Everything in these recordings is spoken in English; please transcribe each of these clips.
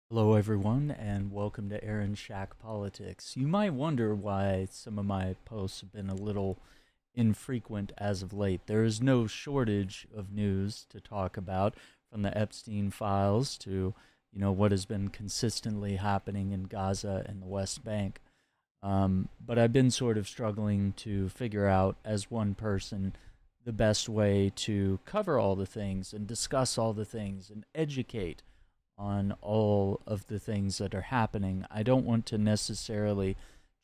Hello, everyone, and welcome to Aaron Shack Politics. You might wonder why some of my posts have been a little infrequent as of late. There is no shortage of news to talk about, from the Epstein files to, what has been consistently happening in Gaza and the West Bank. But I've been sort of struggling to figure out, as one person, the best way to cover all the things and discuss all the things and educate on all of the things that are happening. I don't want to necessarily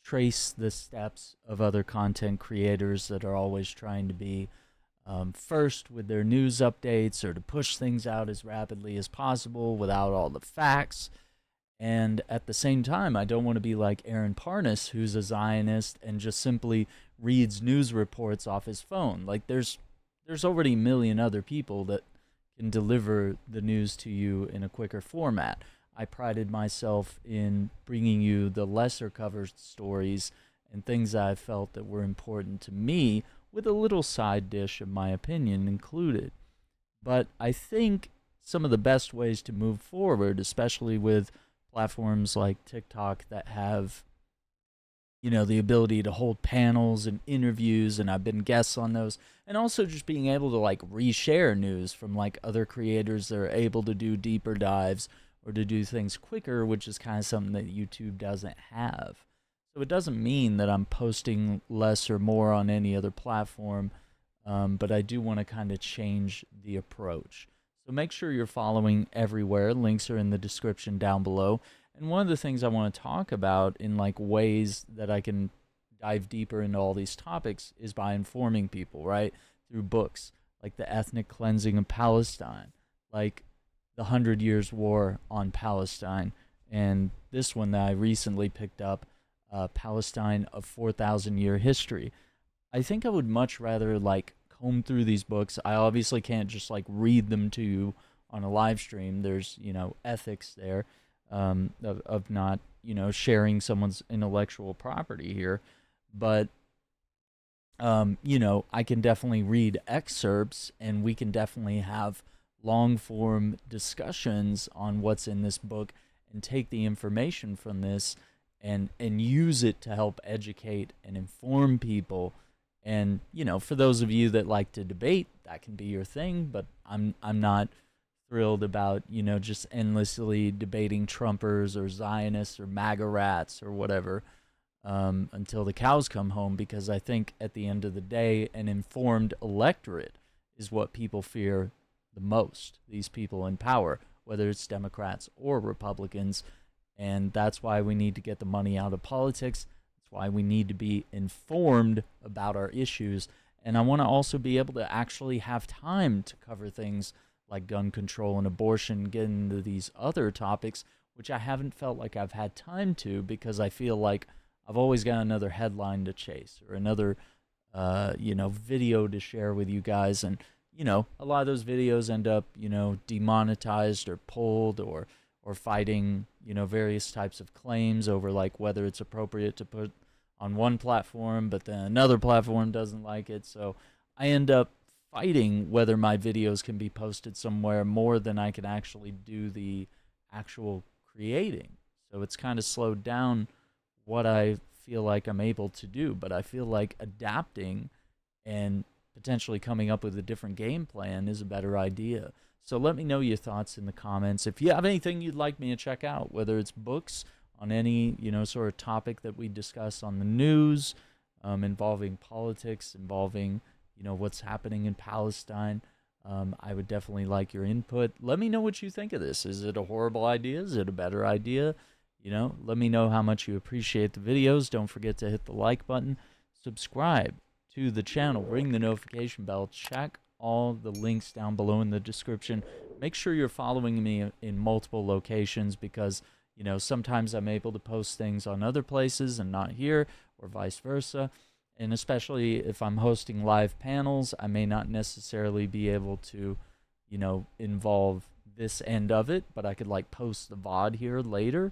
trace the steps of other content creators that are always trying to be first with their news updates or to push things out as rapidly as possible without all the facts. And at the same time, I don't want to be like Aaron Parnas, who's a Zionist and just simply reads news reports off his phone. Like there's already a million other people that can deliver the news to you in a quicker format. I prided myself in bringing you the lesser covered stories and things that I felt that were important to me, with a little side dish of my opinion included. But I think some of the best ways to move forward, especially with platforms like TikTok that have the ability to hold panels and interviews, and I've been guests on those, and also just being able to like reshare news from like other creators that are able to do deeper dives or to do things quicker, which is kind of something that YouTube doesn't have. So it doesn't mean that I'm posting less or more on any other platform, but I do want to kind of change the approach. So make sure you're following everywhere. Links are in the description down below. And one of the things I want to talk about in like ways that I can dive deeper into all these topics is by informing people, right? Through books like The Ethnic Cleansing of Palestine, like The 100 Years War on Palestine, and this one that I recently picked up, Palestine, a 4,000 year history. I think I would much rather like comb through these books. I obviously can't just like read them to you on a live stream. There's, ethics there, of not, sharing someone's intellectual property here. But, I can definitely read excerpts and we can definitely have long form discussions on what's in this book and take the information from this and use it to help educate and inform people. And for those of you that like to debate, that can be your thing, but I'm not thrilled about just endlessly debating Trumpers or Zionists or MAGA rats or whatever, until the cows come home, because I think at the end of the day, an informed electorate is what people fear the most. These people in power, whether it's Democrats or Republicans, and that's why we need to get the money out of politics. That's why we need to be informed about our issues. And I want to also be able to actually have time to cover things like gun control and abortion, get into these other topics, which I haven't felt like I've had time to, because I feel like I've always got another headline to chase or another, video to share with you guys. And, a lot of those videos end up, demonetized or pulled, or fighting, various types of claims over like whether it's appropriate to put on one platform, but then another platform doesn't like it. So I end up fighting whether my videos can be posted somewhere more than I can actually do the actual creating. So it's kind of slowed down what I feel like I'm able to do, but I feel like adapting and potentially coming up with a different game plan is a better idea. So let me know your thoughts in the comments. If you have anything you'd like me to check out, whether it's books on any, sort of topic that we discuss on the news, involving politics, involving, what's happening in Palestine, I would definitely like your input. Let me know what you think of this. Is it a horrible idea? Is it a better idea? Let me know how much you appreciate the videos. Don't forget to hit the like button, subscribe to the channel, ring the notification bell, check all the links down below in the description. Make sure you're following me in multiple locations, because, sometimes I'm able to post things on other places and not here, or vice versa. And especially if I'm hosting live panels, I may not necessarily be able to, involve this end of it, but I could like post the VOD here later.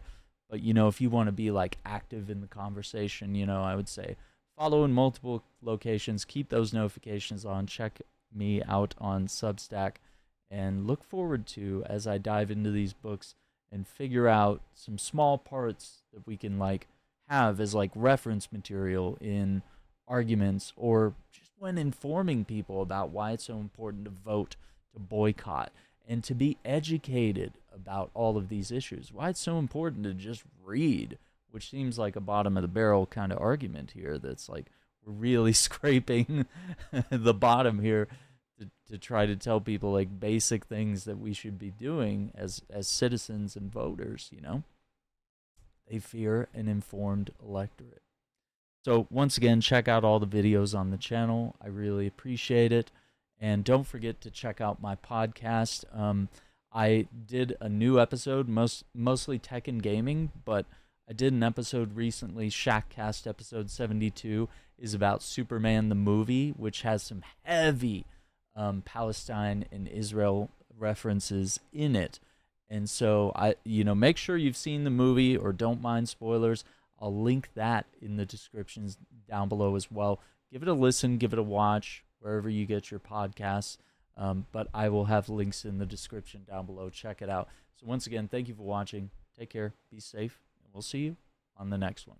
But, if you want to be like active in the conversation, I would say follow in multiple locations, keep those notifications on, check me out on Substack, and look forward to, as I dive into these books and figure out some small parts that we can like have as like reference material in arguments or just when informing people about why it's so important to vote, to boycott, and to be educated about all of these issues. Why it's so important to just read, which seems like a bottom of the barrel kind of argument here that's like we're really scraping the bottom here to try to tell people like basic things that we should be doing as citizens and voters, you know? They fear an informed electorate. So once again, check out all the videos on the channel. I really appreciate it. And don't forget to check out my podcast. I did a new episode, mostly tech and gaming, but I did an episode recently, Shackcast episode 72, is about Superman the movie, which has some heavy Palestine and Israel references in it. And so make sure you've seen the movie or don't mind spoilers. I'll link that in the descriptions down below as well. Give it a listen, give it a watch, wherever you get your podcasts. But I will have links in the description down below. Check it out. So once again, thank you for watching. Take care. Be safe. And we'll see you on the next one.